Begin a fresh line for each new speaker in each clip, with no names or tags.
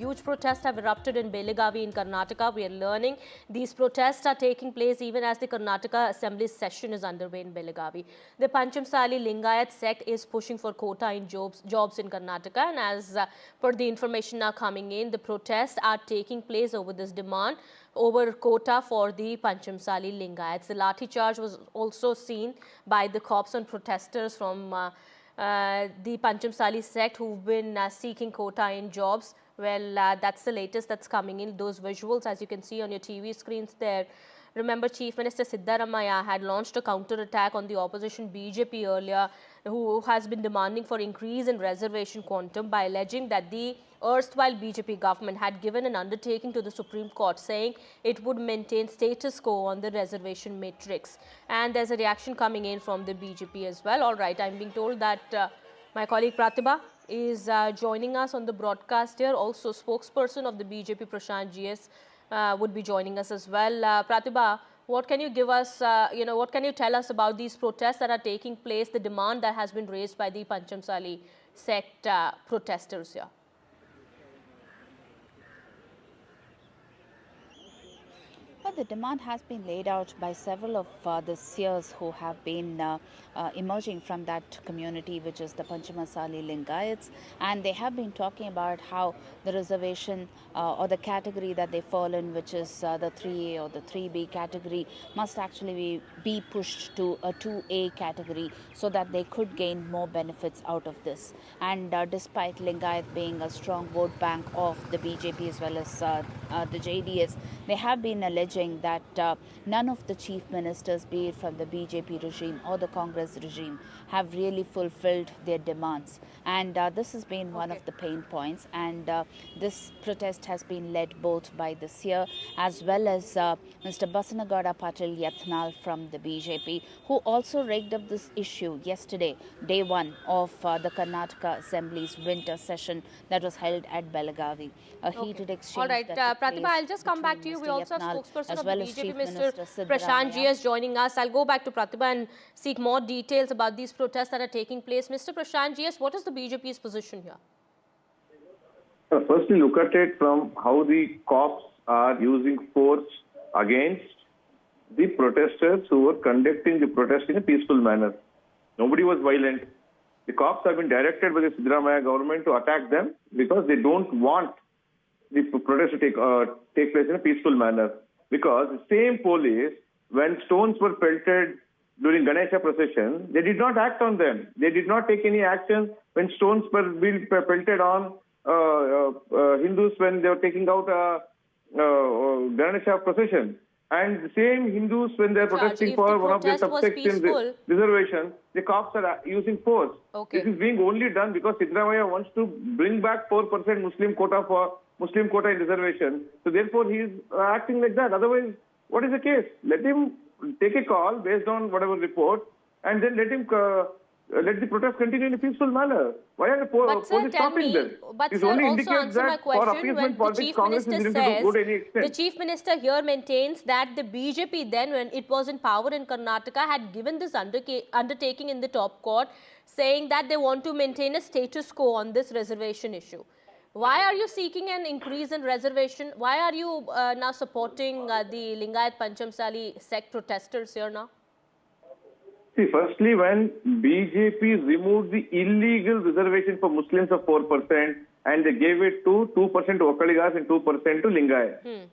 huge protests have erupted in Belagavi in Karnataka. We are learning these protests are taking place even as the Karnataka Assembly session is underway in Belagavi. The Panchamasali Lingayat Sect is pushing for quota in jobs in Karnataka, and as per the information now coming in, the protests are taking place over this demand over quota for the Panchamasali Lingayats. The lathi-charge was also seen by the cops on protesters from the Panchamasali sect who've been seeking quota in jobs. Well, that's the latest that's coming in. Those visuals, as you can see on your TV screens there. Remember, Chief Minister Siddaramaiah had launched a counter-attack on the opposition BJP earlier, who has been demanding for increase in reservation quantum by alleging that the erstwhile BJP government had given an undertaking to the Supreme Court saying it would maintain status quo on the reservation matrix. And there's a reaction coming in from the BJP as well. All right, I'm being told that my colleague Pratibha is joining us on the broadcast here. Also, spokesperson of the BJP, Prashant GS, would be joining us as well. Pratibha, what can you give us, what can you tell us about these protests that are taking place, the demand that has been raised by the Panchamasali sect protesters here?
Well, the demand has been laid out by several of the seers who have been emerging from that community, which is the Panchamasali Lingayats, and they have been talking about how the reservation or the category that they fall in, which is the 3A or the 3B category, must actually be pushed to a 2A category so that they could gain more benefits out of this. And despite Lingayat being a strong vote bank of the BJP as well as the JDS, they have been alleging that none of the chief ministers, be it from the BJP regime or the Congress regime, have really fulfilled their demands. And this has been one of the pain points. And this protest has been led both by the seer as well as Mr. Basanagowda Patil Yatnal from the BJP, who also raised up this issue yesterday, day one of the Karnataka Assembly's winter session that was held at Belagavi. A heated exchange.
All right, Pratibha, I'll just come back to you. We also have spokesperson of the BJP, Mr. Prashant GS, joining us. I'll go back to Pratibha and seek more details about these protests that are taking place. Mr. Prashant GS, what is the BJP's position here?
Firstly, look at it from how the cops are using force against the protesters who were conducting the protest in a peaceful manner. Nobody was violent. The cops have been directed by the Siddaramaiah government to attack them because they don't want the protest to take place in a peaceful manner. Because the same police, when stones were pelted during Ganesha procession, they did not act on them. They did not take any action when stones were being pelted on Hindus when they were taking out Ganesha procession. And the same Hindus, when they are protesting for one of their subsections reservation, the cops are using force. This is being only done because Siddaramaiah wants to bring back 4% Muslim quota in reservation. So therefore he is acting like that. Otherwise, what is the case? Let him take a call based on whatever report, and then let the protest continue in a peaceful manner. Why are the police stopping them?
But sir, also answer my question. When the Chief Minister says, the Chief Minister here maintains that the BJP then, when it was in power in Karnataka, had given this undertaking in the top court, saying that they want to maintain a status quo on this reservation issue. Why are you seeking an increase in reservation? Why are you now supporting the Lingayat Panchamasali sect protesters here now?
See, firstly, when BJP removed the illegal reservation for Muslims of 4% and they gave it to 2% to Okkaligas and 2% to Lingayat.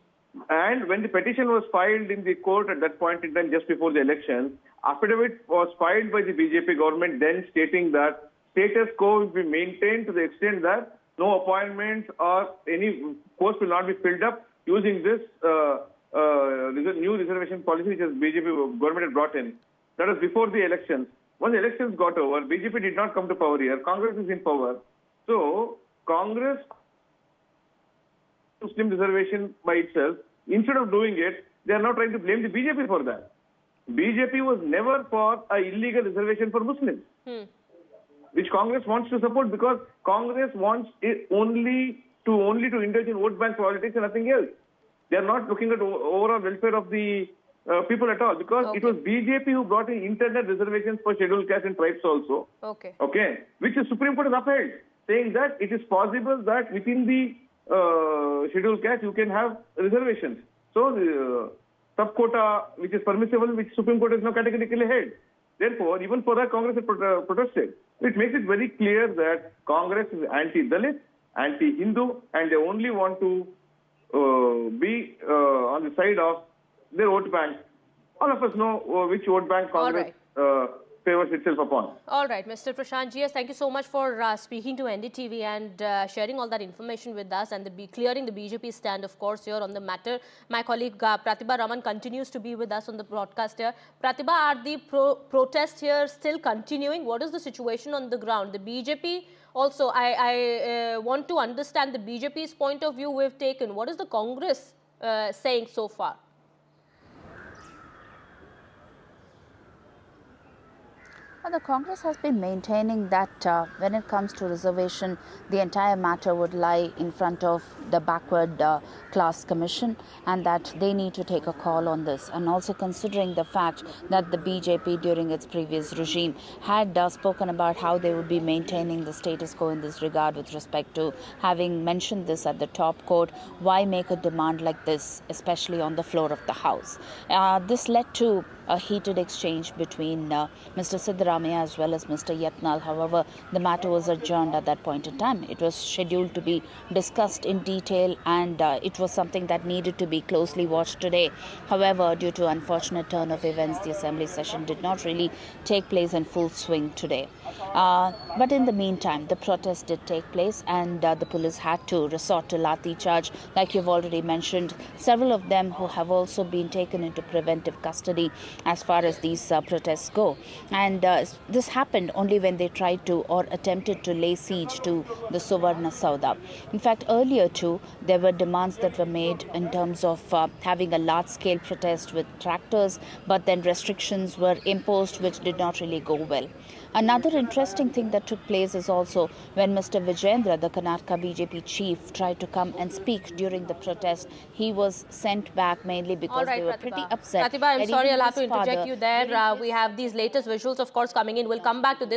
And when the petition was filed in the court at that point in time, just before the election, affidavit was filed by the BJP government then stating that status quo will be maintained to the extent that no appointments or any post will not be filled up using this new reservation policy which the BJP government had brought in. That was before the elections. When the elections got over, BJP did not come to power here. Congress is in power. So, Congress, Muslim reservation by itself, instead of doing it, they are now trying to blame the BJP for that. BJP was never for an illegal reservation for Muslims, which Congress wants to support because Congress wants it only to indulge in vote bank politics and nothing else. They are not looking at overall welfare of the people at all, because it was BJP who brought in internet reservations for scheduled castes and tribes also. Which the Supreme Court has upheld, saying that it is possible that within the scheduled caste, you can have reservations. So sub-quota, which is permissible, which Supreme Court is now categorically held. Therefore, even for that, Congress has protested. It makes it very clear that Congress is anti-Dalit, anti-Hindu, and they only want to be on the side of their vote bank. All of us know which vote bank Congress favors itself upon.
All right, Mr. Prashant GS, thank you so much for speaking to NDTV and sharing all that information with us and clearing the BJP stand, of course, here on the matter. My colleague Pratibha Raman continues to be with us on the broadcast here. Pratibha, are the protests here still continuing? What is the situation on the ground? The BJP also, I want to understand the BJP's point of view we've taken. What is the Congress saying so far?
Well, the Congress has been maintaining that when it comes to reservation, the entire matter would lie in front of the Backward Class Commission and that they need to take a call on this. And also considering the fact that the BJP during its previous regime had spoken about how they would be maintaining the status quo in this regard with respect to having mentioned this at the top court, why make a demand like this, especially on the floor of the House? This led to a heated exchange between Mr. Siddaramaiah as well as Mr. Yatnal. However, the matter was adjourned at that point in time. It was scheduled to be discussed in detail and it was something that needed to be closely watched today. However, due to unfortunate turn of events, the assembly session did not really take place in full swing today. But in the meantime, the protest did take place and the police had to resort to lathi-charge. Like you've already mentioned, several of them who have also been taken into preventive custody as far as these protests go. And this happened only when they tried to or attempted to lay siege to the Vidhan Soudha. In fact, earlier too, there were demands that were made in terms of having a large-scale protest with tractors, but then restrictions were imposed which did not really go well. Another interesting thing that took place is also when Mr. Vijayendra, the Karnataka BJP chief, tried to come and speak during the protest. He was sent back mainly because they were pretty upset.
Pratibha, I'm sorry, I'll have to interject you there. We have these latest visuals, of course, coming in. We'll come back to this.